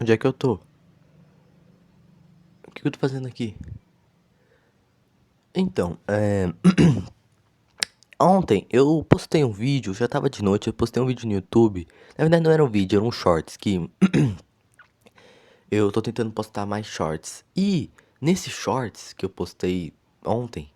Onde é que eu tô? O que eu tô fazendo aqui? Então, ontem eu postei um vídeo, já tava de noite, eu postei um vídeo no YouTube. Na verdade não era um vídeo, era um shorts que eu tô tentando postar mais shorts. E nesse shorts que eu postei ontem,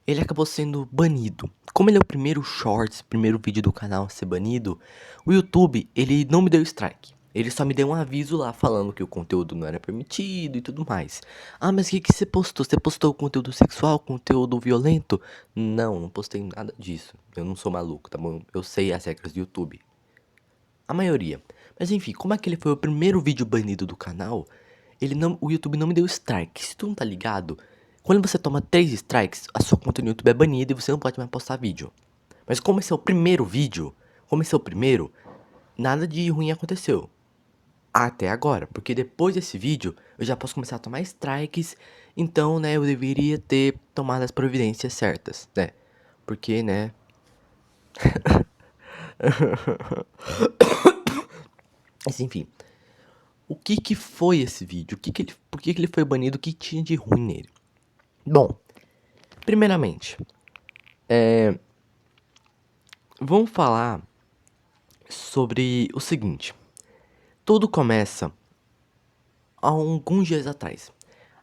ele acabou sendo banido. Como ele é o primeiro shorts, primeiro vídeo do canal a ser banido, o YouTube, ele não me deu strike. Ele só me deu um aviso lá falando que o conteúdo não era permitido e tudo mais. Ah, mas o que você postou? Você postou conteúdo sexual, conteúdo violento? Não postei nada disso. Eu não sou maluco, tá bom? Eu sei as regras do YouTube. A maioria. Mas enfim, como aquele foi o primeiro vídeo banido do canal, o YouTube não me deu strike. Se tu não tá ligado, quando você toma 3 strikes, a sua conta no YouTube é banida e você não pode mais postar vídeo. Mas como esse é o primeiro vídeo, como esse é o primeiro, nada de ruim aconteceu. Até agora, porque depois desse vídeo eu já posso começar a tomar strikes, então, né, eu deveria ter tomado as providências certas, né? Porque, né? Mas enfim, o que que foi esse vídeo? Por que que ele foi banido? O que tinha de ruim nele? Bom, primeiramente, vamos falar sobre o seguinte. Tudo começa há alguns dias atrás.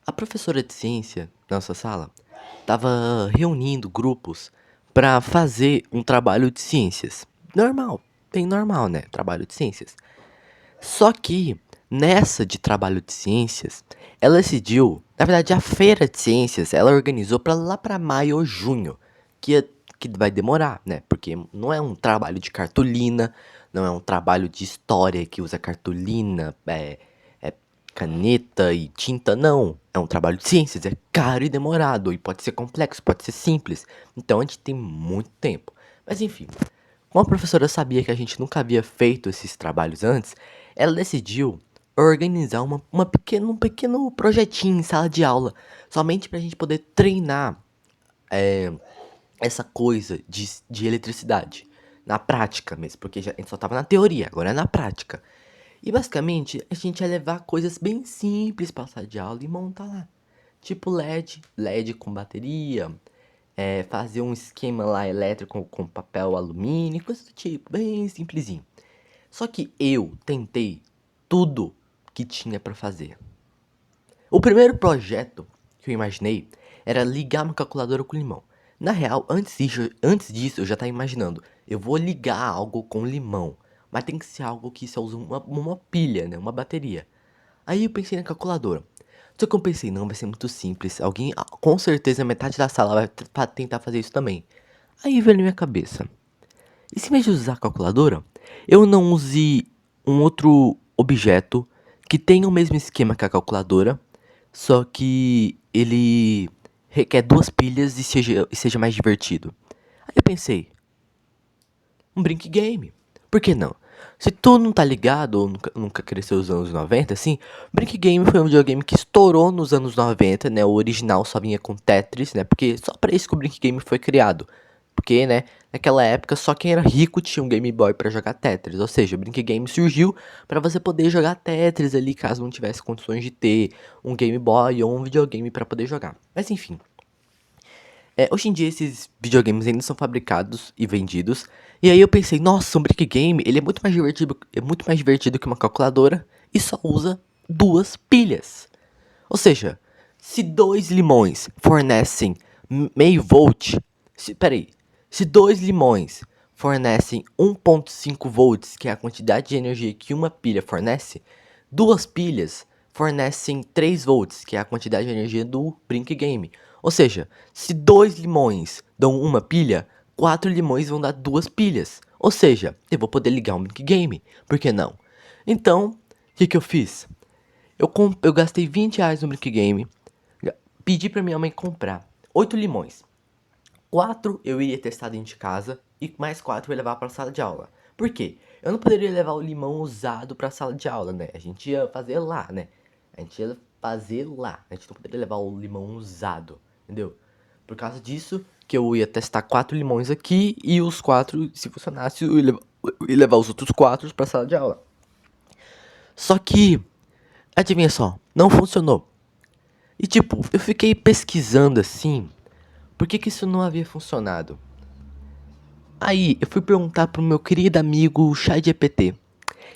A professora de ciência da nossa sala estava reunindo grupos para fazer um trabalho de ciências. Normal, bem normal, né? Trabalho de ciências. Só que nessa de trabalho de ciências, ela decidiu, na verdade a feira de ciências, ela organizou para lá para maio ou junho, que vai demorar, né? Porque não é um trabalho de cartolina, não é um trabalho de história que usa cartolina, é caneta e tinta, não. É um trabalho de ciências, é caro e demorado, e pode ser complexo, pode ser simples. Então a gente tem muito tempo. Mas enfim, como a professora sabia que a gente nunca havia feito esses trabalhos antes, ela decidiu organizar um pequeno projetinho em sala de aula, somente para a gente poder treinar essa coisa de eletricidade, na prática mesmo, porque a gente só tava na teoria, agora é na prática. E basicamente a gente ia levar coisas bem simples pra sala de aula e montar lá. Tipo LED com bateria, fazer um esquema lá elétrico com papel alumínio, coisa do tipo, bem simplesinho. Só que eu tentei tudo que tinha pra fazer. O primeiro projeto que eu imaginei era ligar uma calculadora com limão. Na real, antes disso eu já estava imaginando, eu vou ligar algo com limão, mas tem que ser algo que só usa uma pilha, né, uma bateria. Aí eu pensei na calculadora. Só que eu pensei, não, vai ser muito simples. Alguém, com certeza, metade da sala vai tentar fazer isso também. Aí veio na minha cabeça. E se em vez de usar a calculadora, eu não use um outro objeto que tenha o mesmo esquema que a calculadora, só que ele requer duas pilhas e seja mais divertido. Aí eu pensei, um Brink Game. Por que não? Se tu não tá ligado ou nunca cresceu nos anos 90, assim, Brink Game foi um videogame que estourou nos anos 90, né? O original só vinha com Tetris, né? Porque só pra isso que o Brink Game foi criado. Porque, né, naquela época só quem era rico tinha um Game Boy pra jogar Tetris. Ou seja, o Brink Game surgiu pra você poder jogar Tetris ali, caso não tivesse condições de ter um Game Boy ou um videogame pra poder jogar. Mas enfim, hoje em dia esses videogames ainda são fabricados e vendidos. E aí eu pensei, nossa, um brick game, ele é muito mais divertido que uma calculadora e só usa duas pilhas. Ou seja, se dois limões fornecem meio volt, peraí, se dois limões fornecem 1,5 volts, que é a quantidade de energia que uma pilha fornece, duas pilhas fornecem 3 volts, que é a quantidade de energia do Brink Game. Ou seja, se dois limões dão uma pilha, 4 limões vão dar duas pilhas. Ou seja, eu vou poder ligar um Brink Game. Por que não? Então, o que eu fiz? Eu gastei R$ 20 no Brick Game. Pedi pra minha mãe comprar 8 limões. 4 eu iria testar dentro de casa e mais 4 eu ia levar pra sala de aula. Por quê? Eu não poderia levar o limão usado pra sala de aula, né? A gente ia fazer lá, né? A gente ia fazer lá. A gente não poderia levar o limão usado, entendeu? Por causa disso, que eu ia testar 4 limões aqui e os 4, se funcionasse, eu ia levar os outros 4 pra sala de aula. Só que Adivinha só, não funcionou. E tipo, eu fiquei pesquisando assim, por que que isso não havia funcionado? Aí, eu fui perguntar pro meu querido amigo ChatGPT.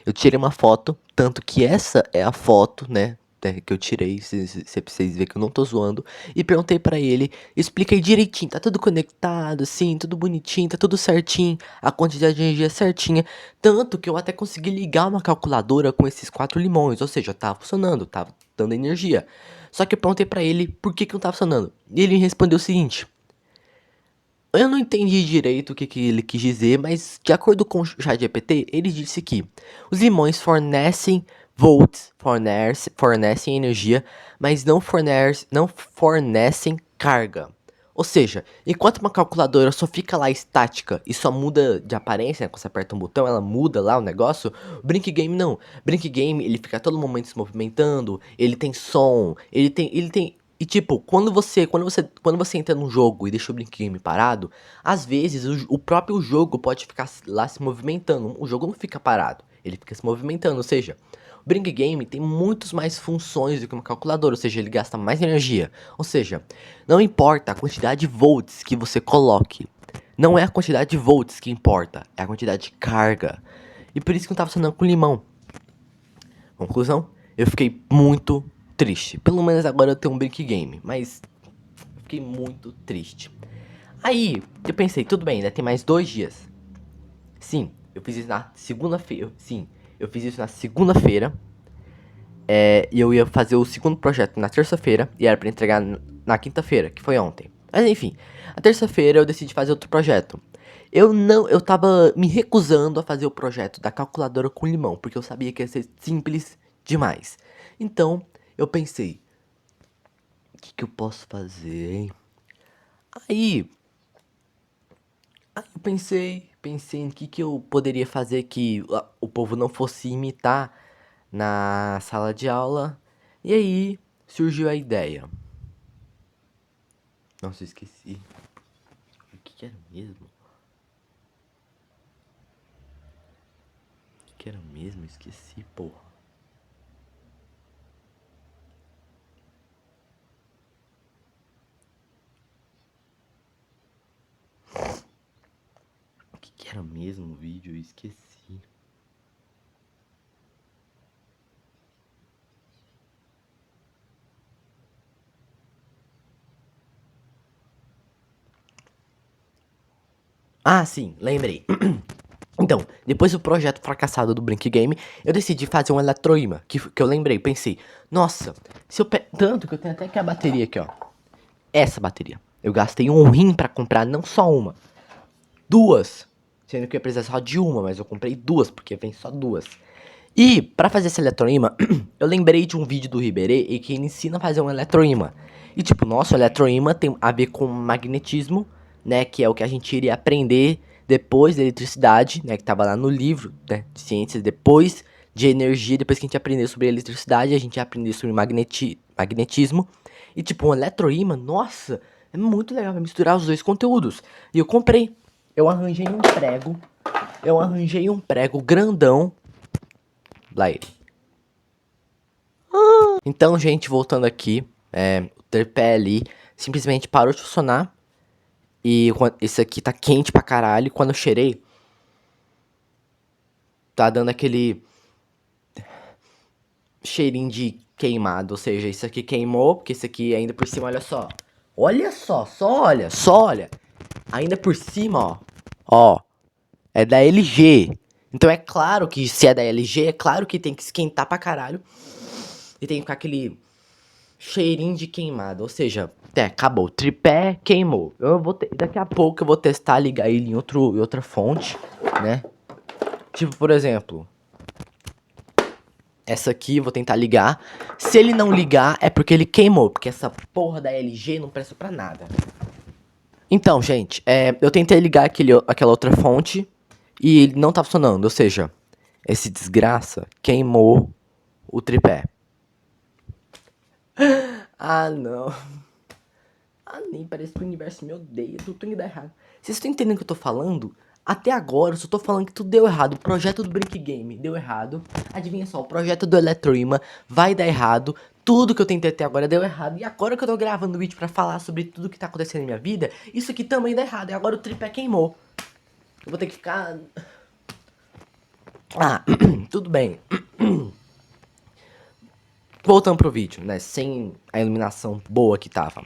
Eu tirei uma foto, tanto que essa é a foto, né, que eu tirei, se vocês verem que eu não tô zoando, e perguntei pra ele, expliquei direitinho, tá tudo conectado, assim, tudo bonitinho, tá tudo certinho, a quantidade de energia é certinha, tanto que eu até consegui ligar uma calculadora com esses 4 limões, ou seja, tava funcionando, tava dando energia. Só que eu perguntei pra ele por que que não tava funcionando, e ele me respondeu o seguinte: eu não entendi direito o que, que ele quis dizer, mas de acordo com o ChatGPT, ele disse que os limões fornecem volts, fornecem energia, mas não fornecem carga. Ou seja, enquanto uma calculadora só fica lá estática e só muda de aparência, né, quando você aperta um botão, ela muda lá o negócio, o Brink Game não. Brink Game, ele fica a todo momento se movimentando, ele tem som, ele tem e tipo, quando você entra num jogo e deixa o Blink Game parado, às vezes o próprio jogo pode ficar lá se movimentando. O jogo não fica parado, ele fica se movimentando. Ou seja, o Blink Game tem muitas mais funções do que uma calculadora, ou seja, ele gasta mais energia. Ou seja, não importa a quantidade de volts que você coloque, não é a quantidade de volts que importa, é a quantidade de carga. E por isso que não tava funcionando com limão. Conclusão, eu fiquei muito triste. Pelo menos agora eu tenho um Brick Game, mas fiquei muito triste. Aí, eu pensei, tudo bem, ainda tem mais 2 dias. Sim, eu fiz isso na segunda-feira. Sim, eu fiz isso na segunda-feira. E eu ia fazer o segundo projeto na terça-feira. E era pra entregar na quinta-feira, que foi ontem. Mas enfim, na terça-feira eu decidi fazer outro projeto. Eu tava me recusando a fazer o projeto da calculadora com limão, porque eu sabia que ia ser simples demais. Então, eu pensei, o que que eu posso fazer, hein? Aí, aí eu pensei em que eu poderia fazer que o povo não fosse imitar na sala de aula. E aí surgiu a ideia. Nossa, eu esqueci. O que que era mesmo? O que que era mesmo? Esqueci, porra. O que que era mesmo o vídeo? Eu esqueci. Ah, sim, lembrei. Então, depois do projeto fracassado do Brink Game, eu decidi fazer um eletroímã, que eu lembrei, pensei, nossa, se eu tanto que eu tenho até aqui a bateria aqui, ó. Essa bateria. Eu gastei um rim pra comprar não só uma, duas. Sendo que eu ia precisar só de uma, mas eu comprei duas, porque vem só duas. E, pra fazer esse eletroímã, eu lembrei de um vídeo do Riberê e que ele ensina a fazer um eletroímã. E tipo, nossa, o eletroímã tem a ver com magnetismo, né, que é o que a gente iria aprender depois da eletricidade, né, que tava lá no livro, né, de ciências, depois de energia, depois que a gente aprender sobre eletricidade, a gente ia aprender sobre magnetismo. E tipo, um eletroímã, nossa, é muito legal pra misturar os dois conteúdos. E eu comprei. Eu arranjei um prego. Eu arranjei um prego grandão. Lá ele. Então, gente, voltando aqui, o tripé ali simplesmente parou de funcionar. E esse aqui tá quente pra caralho. E quando eu cheirei, tá dando aquele cheirinho de queimado. Ou seja, isso aqui queimou, porque esse aqui ainda por cima, olha só. Olha só, só olha. Ainda por cima, ó. Ó, é da LG. Então é claro que se é da LG, é claro que tem que esquentar pra caralho. E tem que ficar aquele cheirinho de queimado. Ou seja, acabou. O tripé queimou. Daqui a pouco eu vou testar ligar ele em outra fonte, né? Tipo, por exemplo, essa aqui eu vou tentar ligar. Se ele não ligar, é porque ele queimou. Porque essa porra da LG não presta pra nada. Então, gente, eu tentei ligar aquela outra fonte e ele não tá funcionando. Ou seja, esse desgraça queimou o tripé. Ah, não. Ah, nem parece que o universo me odeia. Tudo tem que dar errado. Vocês estão entendendo o que eu tô falando? Até agora eu só tô falando que tudo deu errado. O projeto do Brink Game deu errado. Adivinha só, o projeto do Eletroima vai dar errado. Tudo que eu tentei até agora deu errado. E agora que eu tô gravando o vídeo pra falar sobre tudo que tá acontecendo na minha vida, isso aqui também dá errado. E agora o tripé queimou. Eu vou ter que ficar... Ah, tudo bem. Voltando pro vídeo, né? Sem a iluminação boa que tava.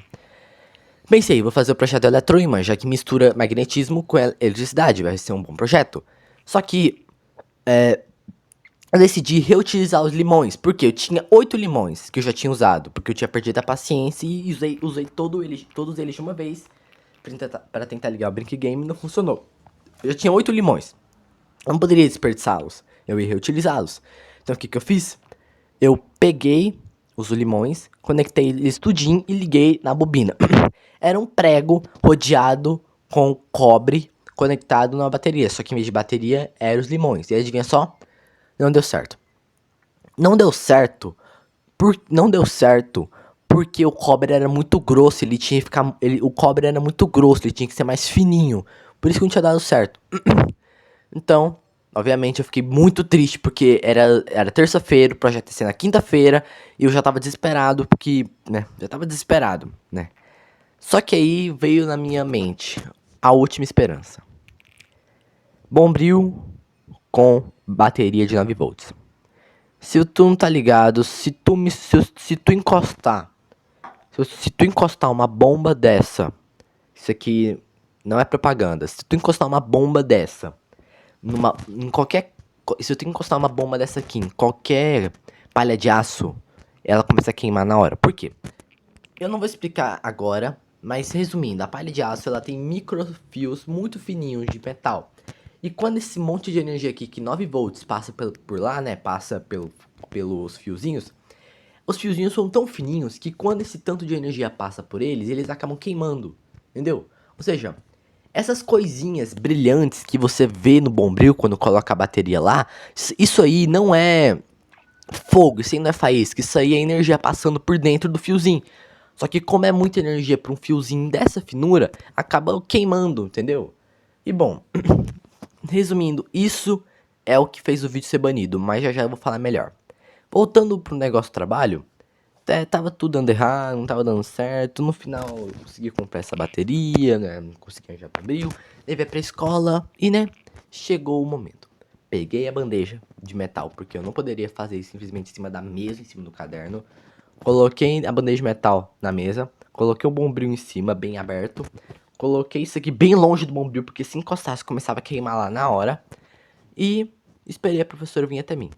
Pensei, vou fazer o projeto Eletroimã, já que mistura magnetismo com eletricidade, vai ser um bom projeto. Só que eu decidi reutilizar os limões, porque eu tinha 8 limões que eu já tinha usado, porque eu tinha perdido a paciência e usei todos eles de uma vez para tentar ligar o Brink Game e não funcionou. Eu já tinha 8 limões, eu não poderia desperdiçá-los, eu ia reutilizá-los. Então o que eu fiz? Eu peguei os limões, conectei eles tudinho e liguei na bobina. Era um prego rodeado com cobre conectado na bateria. Só que em vez de bateria, eram os limões. E adivinha só? Não deu certo. Não deu certo. Não deu certo porque o cobre era muito grosso. Ele tinha que ficar. O cobre era muito grosso. Ele tinha que ser mais fininho. Por isso que não tinha dado certo. Então, obviamente, eu fiquei muito triste porque era terça-feira, o projeto ia ser na quinta-feira e eu já tava desesperado porque, né, já tava desesperado, né. Só que aí veio na minha mente a última esperança. Bombril com bateria de 9 volts. Se tu não tá ligado, se tu encostar, se tu encostar uma bomba dessa, isso aqui não é propaganda, se tu encostar uma bomba dessa em qualquer, se eu tenho que encostar uma bomba dessa aqui em qualquer palha de aço, ela começa a queimar na hora. Por quê? Eu não vou explicar agora, mas resumindo, a palha de aço ela tem microfios muito fininhos de metal. E quando esse monte de energia aqui, que 9 volts, passa por lá, né, passa pelos fiozinhos, os fiozinhos são tão fininhos que quando esse tanto de energia passa por eles, eles acabam queimando, entendeu? Ou seja, essas coisinhas brilhantes que você vê no bombril quando coloca a bateria lá, isso aí não é fogo, isso aí não é faísca, isso aí é energia passando por dentro do fiozinho. Só que como é muita energia para um fiozinho dessa finura, acaba queimando, entendeu? E bom, resumindo, isso é o que fez o vídeo ser banido, mas já eu vou falar melhor. Voltando pro negócio do trabalho, tava tudo dando errado, não tava dando certo. No final eu consegui comprar essa bateria, né? Consegui arranjar pra abril, levei pra escola e, né, chegou o momento. Peguei a bandeja de metal, porque eu não poderia fazer isso simplesmente em cima da mesa, em cima do caderno. Coloquei a bandeja de metal na mesa, coloquei o bombril em cima, bem aberto. Coloquei isso aqui bem longe do bombril, porque se encostasse começava a queimar lá na hora. E esperei a professora vir até mim.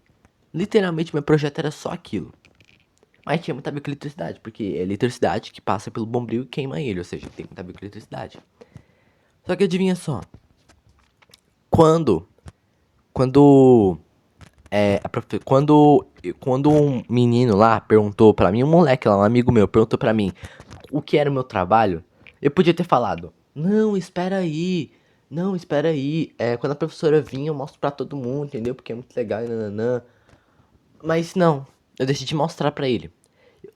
Literalmente meu projeto era só aquilo. Mas tinha muito a ver com eletricidade, porque é eletricidade que passa pelo bombril e queima ele, ou seja, tem muito a ver com eletricidade. Só que adivinha só, quando, quando, quando um menino lá perguntou pra mim, um moleque lá, um amigo meu, perguntou pra mim o que era o meu trabalho, eu podia ter falado, não, espera aí, quando a professora vir eu mostro pra todo mundo, entendeu, porque é muito legal e nananã. Mas não, eu decidi mostrar pra ele.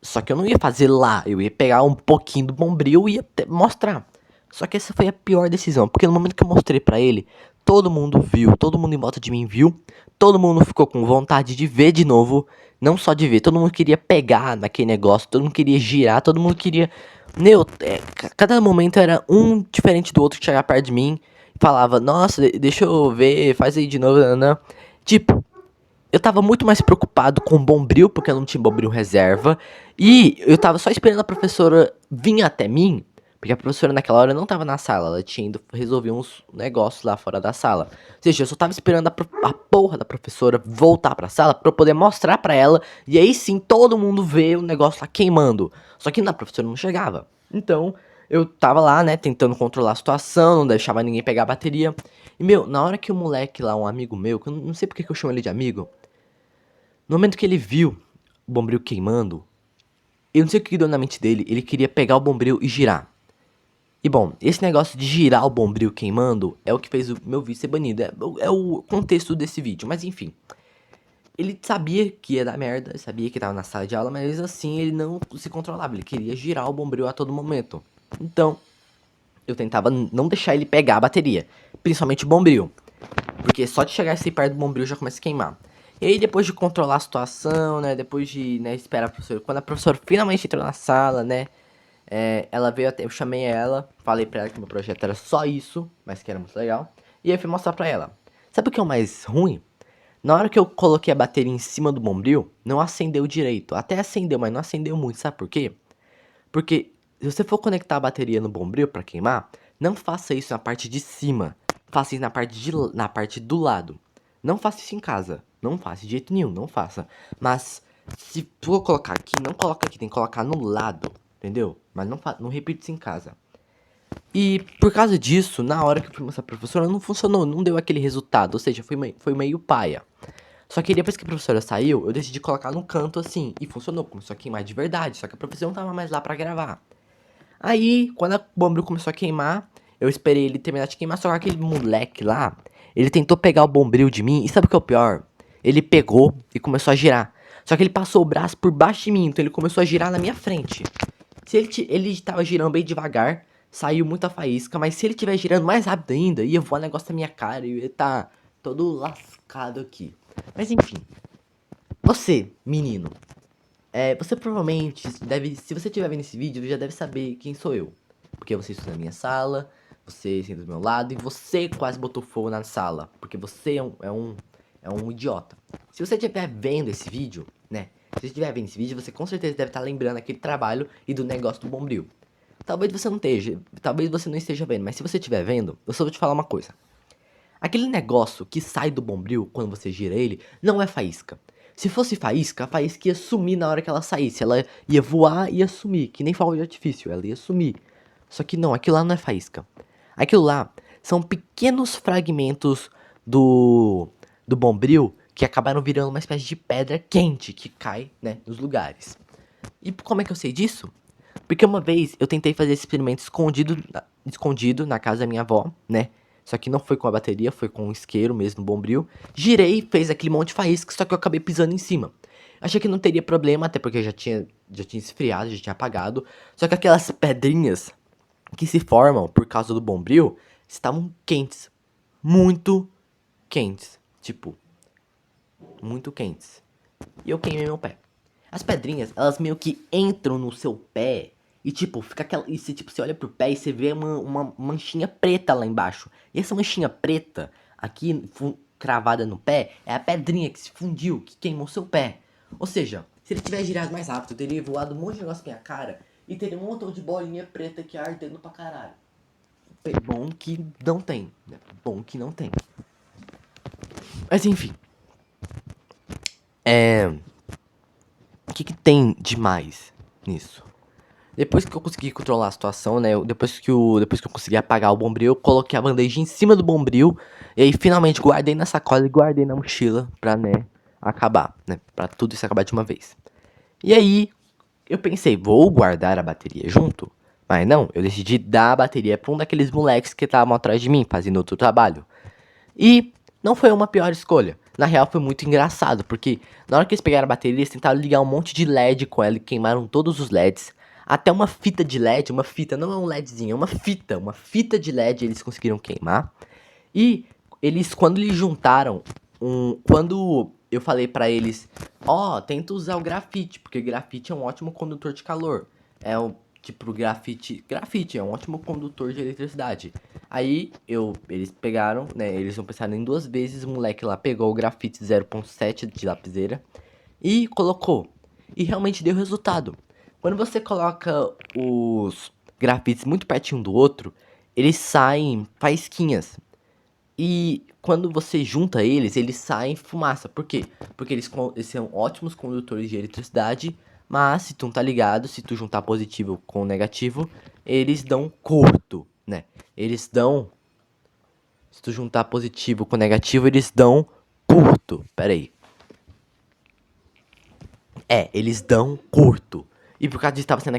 Só que eu não ia fazer lá, eu ia pegar um pouquinho do bombril e ia mostrar. Só que essa foi a pior decisão, porque no momento que eu mostrei pra ele, todo mundo viu, todo mundo em volta de mim viu, todo mundo ficou com vontade de ver de novo, não só de ver, todo mundo queria pegar naquele negócio, todo mundo queria girar, todo mundo queria... Meu, cada momento era um diferente do outro que chegava perto de mim e falava, nossa, deixa eu ver, faz aí de novo, nanã. Tipo, eu tava muito mais preocupado com o bombril, porque eu não tinha bombril reserva. E eu tava só esperando a professora vir até mim, porque a professora naquela hora não tava na sala, ela tinha ido resolver uns negócios lá fora da sala. Ou seja, eu só tava esperando a porra da professora voltar pra sala pra eu poder mostrar pra ela, e aí sim todo mundo vê o negócio lá queimando. Só que a professora não chegava. Então, eu tava lá, né, tentando controlar a situação, não deixava ninguém pegar a bateria. E, meu, na hora que o moleque lá, um amigo meu, que eu não sei porque que eu chamo ele de amigo, no momento que ele viu o bombril queimando, eu não sei o que deu na mente dele, ele queria pegar o bombril e girar. E bom, esse negócio de girar o bombril queimando é o que fez o meu vídeo ser banido. É o contexto desse vídeo, mas enfim. Ele sabia que ia dar merda, sabia que tava na sala de aula, mas assim ele não se controlava. Ele queria girar o bombril a todo momento. Então, eu tentava não deixar ele pegar a bateria, principalmente o bombril, porque só de chegar assim perto do bombril já começa a queimar. E aí depois de controlar a situação, né, depois de, né, esperar a professora, quando a professora finalmente entrou na sala, né, ela veio até, eu chamei ela, falei pra ela que meu projeto era só isso, mas que era muito legal, e aí eu fui mostrar pra ela. Sabe o que é o mais ruim? Na hora que eu coloquei a bateria em cima do bombril, não acendeu direito. Até acendeu, mas não acendeu muito, sabe por quê? Porque se você for conectar a bateria no bombril para queimar, não faça isso na parte de cima. Faça isso na parte do lado. Não faça isso em casa. Não faça de jeito nenhum, não faça. Mas se for colocar aqui, não coloca aqui, tem que colocar no lado, entendeu? Mas não repita isso em casa. E por causa disso, na hora que eu fui mostrar pra professora, não funcionou, não deu aquele resultado. Ou seja, foi meio paia. Só que depois que a professora saiu, eu decidi colocar no canto assim. E funcionou, começou a queimar de verdade. Só que a professora não tava mais lá pra gravar. Aí, quando o bombril começou a queimar, eu esperei ele terminar de queimar. Só que aquele moleque lá, ele tentou pegar o bombril de mim. E sabe o que é o pior? Ele pegou e começou a girar. Só que ele passou o braço por baixo de mim. Então ele começou a girar na minha frente. Se ele tava girando bem devagar, saiu muita faísca. Mas se ele tiver girando mais rápido ainda, ia voar um negócio na minha cara. E eu ia tá todo lascado aqui. Mas enfim. Você, menino, você provavelmente deve, se você estiver vendo esse vídeo, já deve saber quem sou eu. Porque você estuda na minha sala, você senta do meu lado e você quase botou fogo na sala. Porque você é um idiota. Se você estiver vendo esse vídeo, né? Se você estiver vendo esse vídeo, você com certeza deve estar lembrando aquele trabalho e do negócio do bombril. Talvez você não esteja vendo, mas se você estiver vendo, eu só vou te falar uma coisa. Aquele negócio que sai do bombril quando você gira ele não é faísca. Se fosse faísca, a faísca ia sumir na hora que ela saísse. Ela ia voar e ia sumir, que nem fogo de artifício, ela ia sumir. Só que não, aquilo lá não é faísca. Aquilo lá são pequenos fragmentos do bombril que acabaram virando uma espécie de pedra quente que cai, né, nos lugares. E como é que eu sei disso? Porque uma vez eu tentei fazer esse experimento escondido na casa da minha avó, né? Só que não foi com a bateria, foi com o isqueiro mesmo, bombril. Girei, fez aquele monte de faísca, só que eu acabei pisando em cima. Achei que não teria problema, até porque já tinha esfriado, já tinha apagado. Só que aquelas pedrinhas que se formam por causa do bombril estavam quentes. Muito quentes. Tipo, muito quentes. E eu queimei meu pé. As pedrinhas, elas meio que entram no seu pé e tipo, fica aquela. E você, tipo, você olha pro pé e você vê uma manchinha preta lá embaixo. E essa manchinha preta, aqui cravada no pé, é a pedrinha que se fundiu, que queimou seu pé. Ou seja, se ele tivesse girado mais rápido, teria voado um monte de negócio na minha cara e teria um montão de bolinha preta que ardendo pra caralho. Bom que não tem, né? Bom que não tem. Mas enfim. O que tem de mais nisso? Depois que eu consegui controlar a situação, né? Depois que eu consegui apagar o bombril, eu coloquei a bandeja em cima do bombril. E aí finalmente guardei na sacola e guardei na mochila pra, né, acabar, né? Pra tudo isso acabar de uma vez. E aí, eu pensei, vou guardar a bateria junto? Mas não, eu decidi dar a bateria pra um daqueles moleques que estavam atrás de mim, fazendo outro trabalho. E não foi uma pior escolha. Na real foi muito engraçado, porque na hora que eles pegaram a bateria, eles tentaram ligar um monte de LED com ela e queimaram todos os LEDs. Até uma fita de LED, uma fita, não é um LEDzinho, é uma fita de LED eles conseguiram queimar. E quando eles juntaram, quando eu falei pra eles, tenta usar o grafite, porque grafite é um ótimo condutor de calor. É o tipo grafite é um ótimo condutor de eletricidade. Aí eles pegaram, né, eles não pensaram em duas vezes, o moleque lá pegou o grafite 0.7 de lapiseira e colocou. E realmente deu resultado. Quando você coloca os grafites muito pertinho do outro, eles saem faísquinhas. E quando você junta eles, eles saem fumaça. Por quê? Porque eles são ótimos condutores de eletricidade, mas se tu não tá ligado, se tu juntar positivo com negativo, eles dão curto, né? Eles dão. Se tu juntar positivo com negativo, eles dão curto. Pera aí. Eles dão curto. E por causa disso tava sendo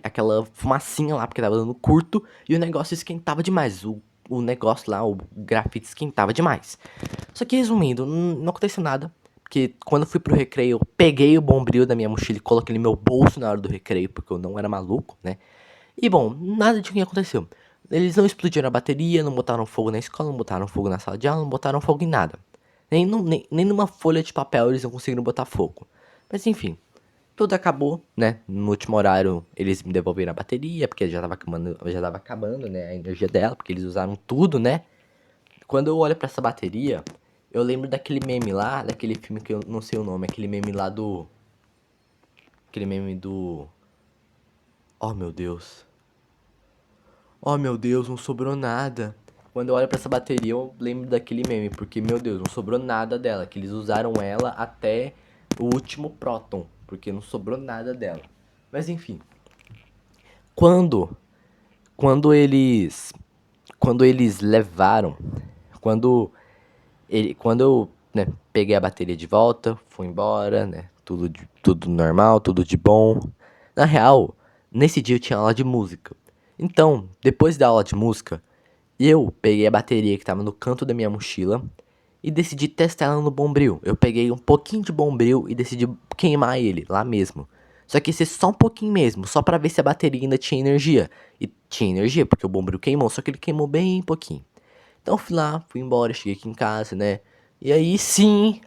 aquela fumacinha lá, porque tava dando curto, e o negócio esquentava demais. O negócio lá, o grafite esquentava demais. Só que resumindo, não aconteceu nada. Porque quando eu fui pro recreio, eu peguei o bombril da minha mochila e coloquei ele no meu bolso na hora do recreio, porque eu não era maluco, né? E bom, nada de que aconteceu. Eles não explodiram a bateria, não botaram fogo na escola, não botaram fogo na sala de aula, não botaram fogo em nada. Nem numa folha de papel eles não conseguiram botar fogo. Mas enfim, tudo acabou, né? No último horário eles me devolveram a bateria, porque já tava acabando, né? A energia dela, porque eles usaram tudo, né? Quando eu olho pra essa bateria, eu lembro daquele meme lá, daquele filme que eu não sei o nome, aquele meme lá do. Aquele meme do. Oh meu Deus. Oh meu Deus, não sobrou nada. Quando eu olho pra essa bateria, eu lembro daquele meme, porque, meu Deus, não sobrou nada dela. Que eles usaram ela até o último próton, porque não sobrou nada dela. Mas enfim, quando quando eles quando eles levaram, quando eu, né, peguei a bateria de volta, fui embora, né, tudo normal, tudo de bom. Na real, nesse dia eu tinha aula de música. Então, depois da aula de música, eu peguei a bateria que tava no canto da minha mochila e decidi testar ela no Bombril. Eu peguei um pouquinho de Bombril e decidi queimar ele lá mesmo. Só que esse é só um pouquinho mesmo, só pra ver se a bateria ainda tinha energia. E tinha energia, porque o Bombril queimou, só que ele queimou bem pouquinho. Então eu fui lá, fui embora, cheguei aqui em casa, né? E aí sim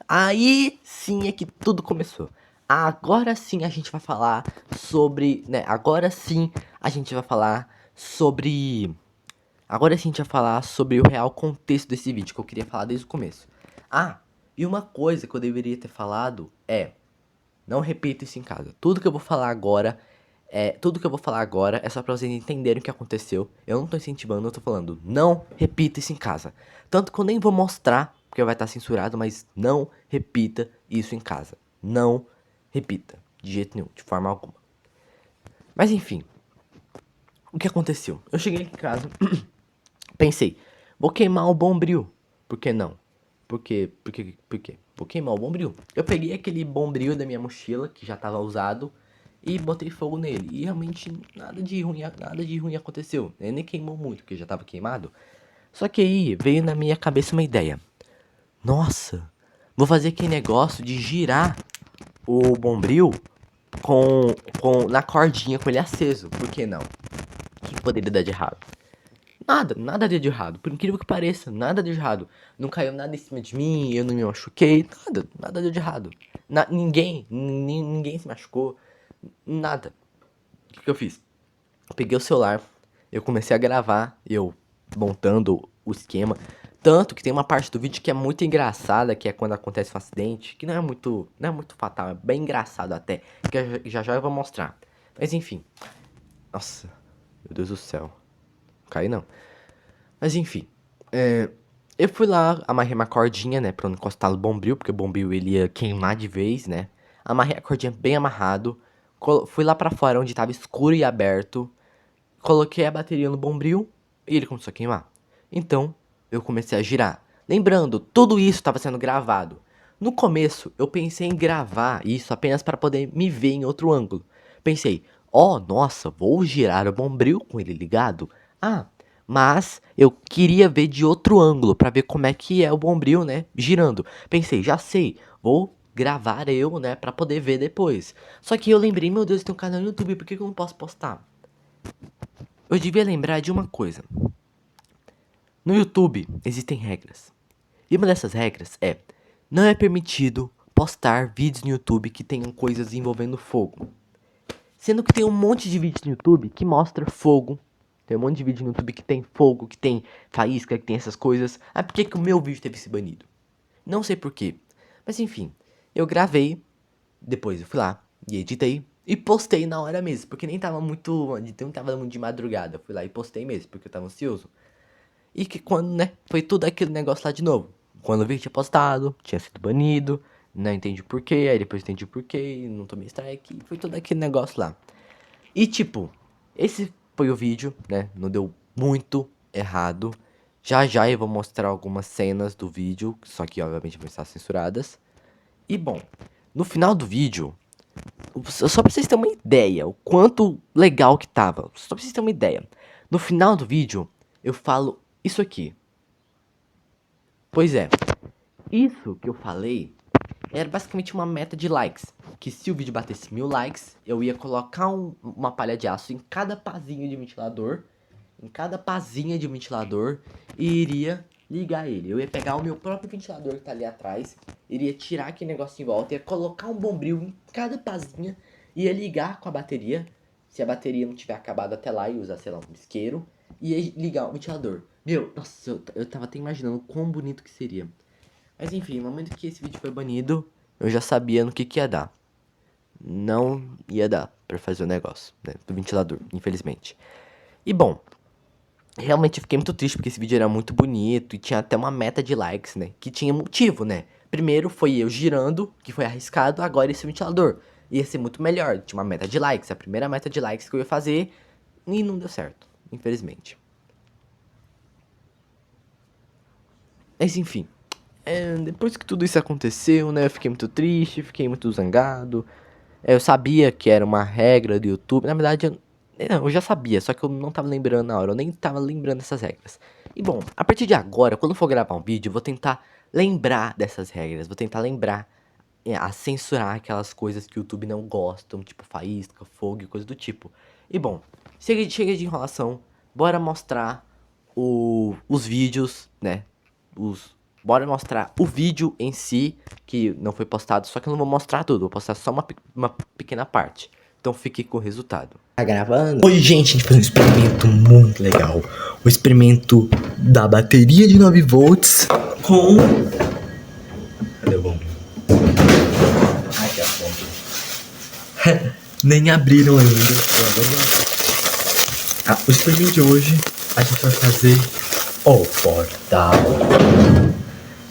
é que tudo começou. Agora sim a gente vai falar sobre, né? Agora sim a gente vai falar sobre Agora sim a gente vai falar sobre o real contexto desse vídeo, que eu queria falar desde o começo. Ah, e uma coisa que eu deveria ter falado é, não repita isso em casa. Tudo que eu vou falar agora é só pra vocês entenderem o que aconteceu. Eu não tô incentivando, eu tô falando, não repita isso em casa. Tanto que eu nem vou mostrar, porque vai estar censurado, mas não repita isso em casa. Não repita, de jeito nenhum, de forma alguma. Mas enfim, o que aconteceu? Eu cheguei aqui em casa, pensei, vou queimar o bombril. Por que não? Por quê? Vou queimar o bombril. Eu peguei aquele bombril da minha mochila, que já tava usado, e botei fogo nele. E realmente nada de ruim aconteceu. Ele nem queimou muito, porque já tava queimado. Só que aí veio na minha cabeça uma ideia. Nossa, vou fazer aquele negócio de girar o bombril na cordinha com ele aceso. Por que não? O que poderia dar de errado? Nada deu de errado. Por incrível que pareça, nada deu de errado. Não caiu nada em cima de mim, eu não me machuquei, nada deu de errado. Ninguém se machucou, nada. O que eu fiz? Eu peguei o celular, eu comecei a gravar, eu montando o esquema. Tanto que tem uma parte do vídeo que é muito engraçada, que é quando acontece um acidente, que não é muito fatal, é bem engraçado até, que já eu vou mostrar. Mas enfim. Nossa, meu Deus do céu. Não cai não. Mas enfim, eu fui lá, amarrei uma cordinha, né, pra não encostar no bombril, porque o bombril ele ia queimar de vez, né. Amarrei a cordinha bem amarrado, fui lá pra fora onde tava escuro e aberto, coloquei a bateria no bombril e ele começou a queimar. Então, eu comecei a girar. Lembrando, tudo isso estava sendo gravado. No começo, eu pensei em gravar isso apenas para poder me ver em outro ângulo. Pensei, nossa, vou girar o bombril com ele ligado? Ah, mas eu queria ver de outro ângulo para ver como é que é o bombril, né, girando. Pensei, já sei, vou gravar eu, né, para poder ver depois. Só que eu lembrei, meu Deus, tem um canal no YouTube, por que eu não posso postar? Eu devia lembrar de uma coisa. No YouTube existem regras. E uma dessas regras é: não é permitido postar vídeos no YouTube que tenham coisas envolvendo fogo. Sendo que tem um monte de vídeos no YouTube que mostra fogo. Tem um monte de vídeo no YouTube que tem fogo, que tem faísca, que tem essas coisas. Ah, por que, que o meu vídeo teve que ser banido? Não sei porquê. Mas enfim, eu gravei, depois eu fui lá e editei e postei na hora mesmo, porque nem tava muito, não tava muito de madrugada. Eu fui lá e postei mesmo, porque eu tava ansioso. E que quando, né, foi tudo aquele negócio lá de novo. Quando eu vi que tinha postado, tinha sido banido, não entendi porquê, aí depois entendi porquê, não tomei strike, foi todo aquele negócio lá. E tipo, esse foi o vídeo, né, não deu muito errado. Já eu vou mostrar algumas cenas do vídeo, só que obviamente vão estar censuradas. E bom, no final do vídeo, só pra vocês terem uma ideia, o quanto legal que tava, só pra vocês terem uma ideia. No final do vídeo, eu falo isso aqui. Pois é, isso que eu falei era basicamente uma meta de likes. Que se o vídeo batesse 1000 likes, eu ia colocar uma palha de aço em cada pazinho de ventilador em cada pazinha de um ventilador e iria ligar ele. Eu ia pegar o meu próprio ventilador que tá ali atrás, iria tirar aquele negócio em volta, ia colocar um bombril em cada pazinha, ia ligar com a bateria, se a bateria não tiver acabado até lá e usar, sei lá, um isqueiro, ia ligar o ventilador. Meu, nossa, eu tava até imaginando o quão bonito que seria. Mas enfim, no momento que esse vídeo foi banido, eu já sabia no que ia dar. Não ia dar pra fazer o negócio, né, do ventilador, infelizmente. E bom, realmente fiquei muito triste porque esse vídeo era muito bonito e tinha até uma meta de likes, né? Que tinha motivo, né? Primeiro foi eu girando, que foi arriscado, agora esse ventilador. Ia ser muito melhor, tinha uma meta de likes, a primeira meta de likes que eu ia fazer e não deu certo, infelizmente. Mas enfim, depois que tudo isso aconteceu, né? Eu fiquei muito triste, fiquei muito zangado. Eu sabia que era uma regra do YouTube, na verdade eu já sabia, só que eu não tava lembrando na hora, eu nem tava lembrando dessas regras. E bom, a partir de agora, quando eu for gravar um vídeo, eu vou tentar lembrar dessas regras, vou tentar lembrar a censurar aquelas coisas que o YouTube não gosta, tipo faísca, fogo e coisa do tipo. E bom, chega de enrolação, bora mostrar os vídeos, né? Bora mostrar o vídeo em si, que não foi postado, só que eu não vou mostrar tudo, vou postar só uma pequena parte. Então fique com o resultado. Tá gravando? Oi, gente, a gente fez um experimento muito legal. O experimento da bateria de 9 volts com... Cadê o bom? Aqui, ó. Nem abriram ainda. O experimento de hoje, a gente vai fazer o portal.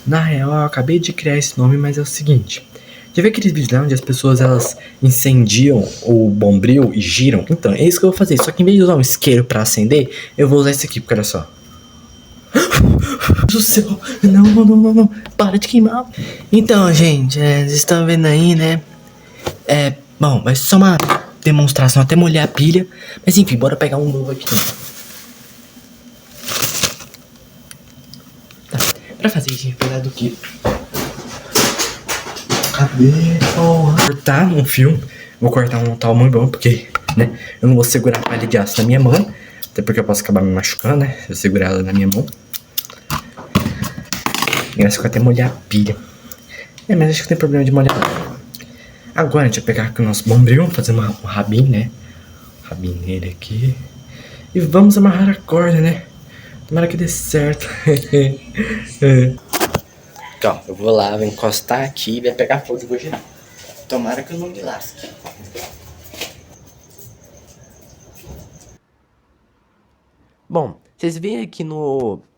Na real, eu acabei de criar esse nome, mas é o seguinte. Já viu aqueles vídeos lá onde as pessoas, elas incendiam o bombril e giram? Então, é isso que eu vou fazer. Só que em vez de usar um isqueiro pra acender, eu vou usar esse aqui, porque olha só. Meu Deus do céu. Não. Para de queimar. Então, gente, vocês estão vendo aí, né? Bom, vai ser só uma demonstração até molhar a pilha. Mas enfim, bora pegar um novo aqui. Tá, pra fazer isso, a gente vai precisar do quê? Cadê? Cortar um fio. Vou cortar um tamanho bom, porque, né? Eu não vou segurar a palha de aço na minha mão. Até porque eu posso acabar me machucando, né? Se eu segurar ela na minha mão. E essa ficou até molhar a pilha. Mas acho que não tem problema de molhar. Agora a gente vai pegar aqui o nosso bombril, fazer um rabinho, né? Rabinho nele aqui. E vamos amarrar a corda, né? Tomara que dê certo. Então, eu vou lá, vou encostar aqui, vai pegar fogo e vou girar. Tomara que eu não me lasque. Bom, vocês veem aqui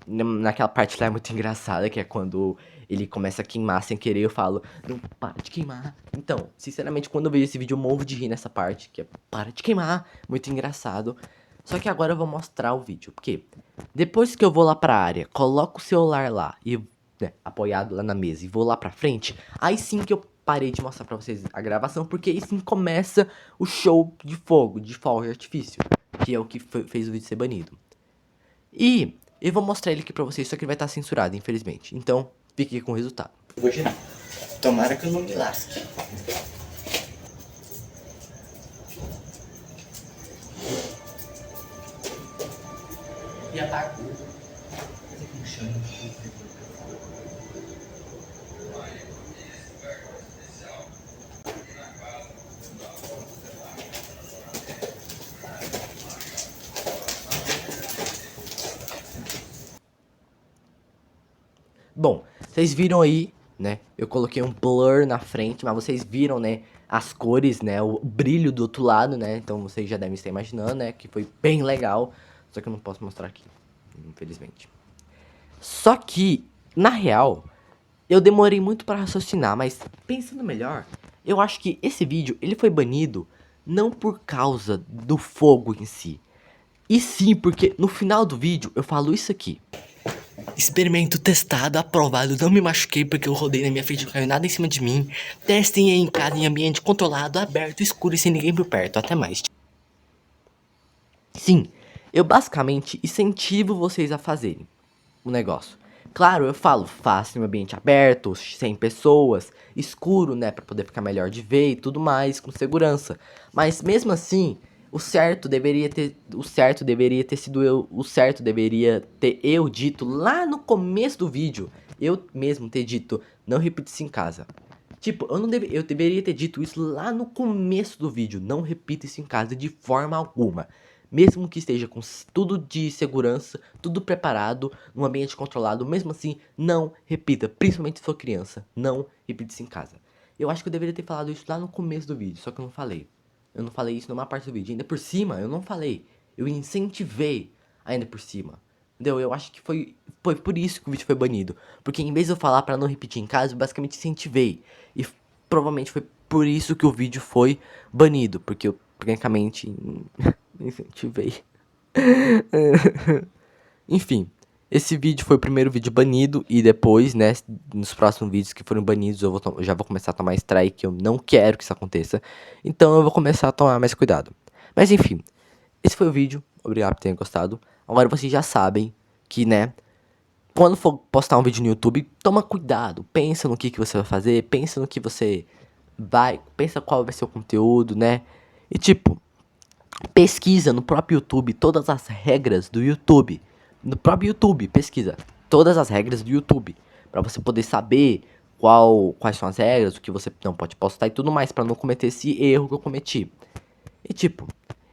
naquela parte lá é muito engraçada, que é quando ele começa a queimar sem querer, eu falo, não, para de queimar. Então, sinceramente, quando eu vejo esse vídeo, eu morro de rir nessa parte, que é, para de queimar, muito engraçado. Só que agora eu vou mostrar o vídeo, porque depois que eu vou lá pra área, coloco o celular lá e apoiado lá na mesa e vou lá pra frente, aí sim que eu parei de mostrar pra vocês a gravação, porque aí sim começa o show de fogo, de fogo de artifício, que é o que fez o vídeo ser banido. E eu vou mostrar ele aqui pra vocês, só que ele vai estar censurado, infelizmente. Então, fique com o resultado. Eu vou girar. Tomara que eu não me lasque. E apaga. Bom, vocês viram aí, né? Eu coloquei um blur na frente, mas vocês viram, né? As cores, né? O brilho do outro lado, né? Então vocês já devem estar imaginando, né? Que foi bem legal. Só que eu não posso mostrar aqui, infelizmente. Só que, na real, eu demorei muito para raciocinar, mas pensando melhor, eu acho que esse vídeo, ele foi banido não por causa do fogo em si, e sim porque no final do vídeo eu falo isso aqui. Experimento testado, aprovado, não me machuquei porque eu rodei na minha frente, não caiu nada em cima de mim. Testem aí em casa em ambiente controlado, aberto, escuro e sem ninguém por perto, até mais. Sim, eu basicamente incentivo vocês a fazerem o negócio. Claro, eu falo, faça em um ambiente aberto, sem pessoas, escuro, né, pra poder ficar melhor de ver e tudo mais, com segurança. Mas mesmo assim, O certo deveria ter sido eu, o certo deveria ter eu dito lá no começo do vídeo. Eu mesmo ter dito, não repita isso em casa. Tipo, eu deveria ter dito isso lá no começo do vídeo, não repita isso em casa de forma alguma. Mesmo que esteja com tudo de segurança, tudo preparado, num ambiente controlado, mesmo assim, não repita, principalmente se for criança, não repita isso em casa. Eu acho que eu deveria ter falado isso lá no começo do vídeo, só que eu não falei. Eu não falei isso numa parte do vídeo. Ainda por cima, eu não falei. Eu incentivei ainda por cima. Entendeu? Eu acho que foi por isso que o vídeo foi banido. Porque em vez de eu falar pra não repetir em casa, eu basicamente incentivei. E provavelmente foi por isso que o vídeo foi banido. Porque eu, francamente, incentivei. Enfim, esse vídeo foi o primeiro vídeo banido e depois, né, nos próximos vídeos que forem banidos, eu já vou começar a tomar strike, eu não quero que isso aconteça. Então eu vou começar a tomar mais cuidado. Mas enfim, esse foi o vídeo, obrigado por terem gostado. Agora vocês já sabem que, né, quando for postar um vídeo no YouTube, toma cuidado, pensa no que você vai fazer, pensa no que você pensa qual vai ser o conteúdo, né? E tipo, pesquisa no próprio YouTube todas as regras do YouTube. No próprio YouTube, pesquisa todas as regras do YouTube. Pra você poder saber quais são as regras, o que você não pode postar e tudo mais. Pra não cometer esse erro que eu cometi. E tipo,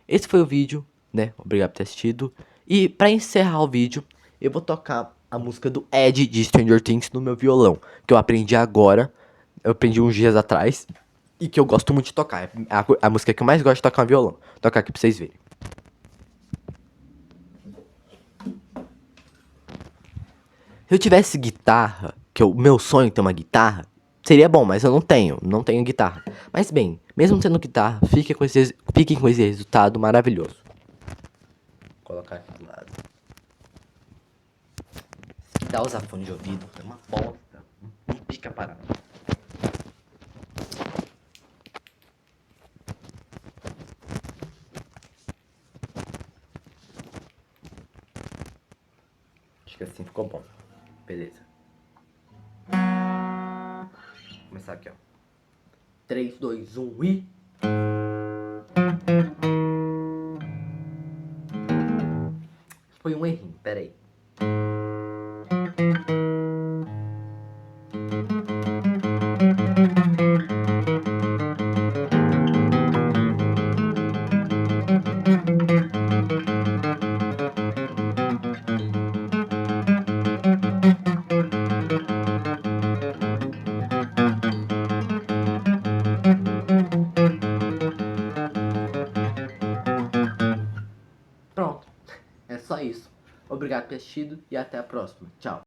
esse foi o vídeo, né? Obrigado por ter assistido. E pra encerrar o vídeo, eu vou tocar a música do Ed de Stranger Things no meu violão. Que eu aprendi agora. Eu aprendi uns dias atrás. E que eu gosto muito de tocar. É a música que eu mais gosto de tocar no violão. Vou tocar aqui pra vocês verem. Se eu tivesse guitarra, que o meu sonho é ter uma guitarra, seria bom, mas eu não tenho guitarra. Mas bem, mesmo tendo guitarra, fiquem com esse resultado maravilhoso. Vou colocar aqui do lado. Dá usar fone de ouvido, é uma bosta. Não fica parado. Acho que assim ficou bom. Beleza. Vou começar aqui, ó. 3, 2, 1 e... Foi um errinho, pera aí. Pronto. É só isso. Obrigado por ter assistido e até a próxima. Tchau.